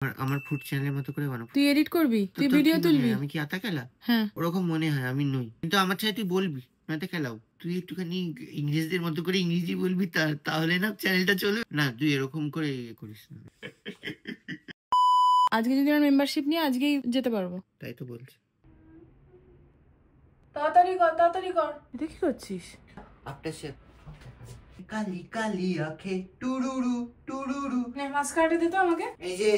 আমার ফুড চ্যানেলের মতো করে বানাবো। তুই এডিট করবি, তুই ভিডিও তুলবি। আমি কি আতা খেলা? হ্যাঁ, ওরকম মনে হয় আমি নই, কিন্তু আমার চাই তুই বলবি আতা খেলাও। তুই একটুখানি ইংরেজদের মতো করে ইংরেজি বলবি, তাহলে না চ্যানেলটা চলবে না। তুই এরকম করে করিস না। আজকে যদি আমার মেম্বারশিপ নিয়ে আজকেই যেতে পারবো। তাই তো বলছি। তাড়াতাড়ি কর, তাড়াতাড়ি কর। এটা কি করছিস? Aftershave. কালি কালি আঁখে টুরুরু টুরুরু। নে মাস্কারাটা দে তো আমাকে। এই যে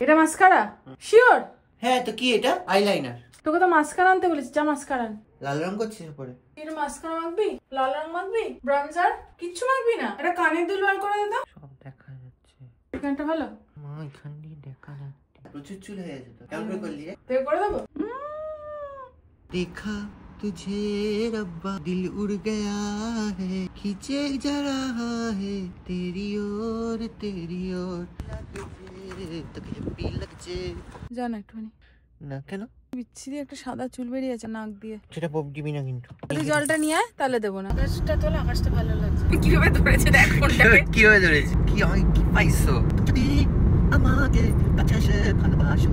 এটা মাস্কারা? শিওর? হ্যাঁ, তো কি এটা? আইলাইনার। তোকে তো মাস্কারা আনতে বলেছি, যা মাস্কারা আন। লাল রং করছিস পরে? এটা মাস্কারা মাখবি? লাল রং মাখবি? ব্রঞ্জার কিচ্ছু মাখবি না? এটা কানের দুল বার করে দে তো। সব দেখা যাচ্ছে। এখানটা ভালো? মা, এখান দিয়ে দেখা যাচ্ছে। প্রচুর চুল হয়ে গেছে তো। কেমন করে করলি রে? তুই করে দেবো? देखा तुझे रब्बा दिल उड़ गया है खींचे जा रहा है तेरी ओर तुझे भी लग जे। জান একটুখানি না কেন? বিচ্ছিরি একটা সাদা চুল বেরিয়েছে নাক দিয়ে। সেটা পপ দিবি না কিন্তু। তুই জলটা নিয়ে আয়, তাহলে দেবো না। আকাশটা তোলা, আকাশটা ভালো লাগছে। কিভাবে ধরেছে দেখ ফোনটাকে। কিভাবে ধরেছে? কি আমি কি পাইছো? যদি আমাকে কাছে এসে ভালোবাসো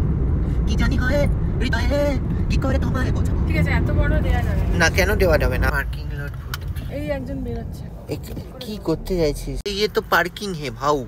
কি জানি হয় হৃদয়ে কি করে তোমায় বোঝাবো। ঠিক আছে, এত বড় দেয়া যাবে না। কেন দেওয়া যাবে না? পার্কিং লট ভর্তি। এই একজন বেরোচ্ছে। কি করতে যাইছিস? ये तो पार्किंग है भाऊ।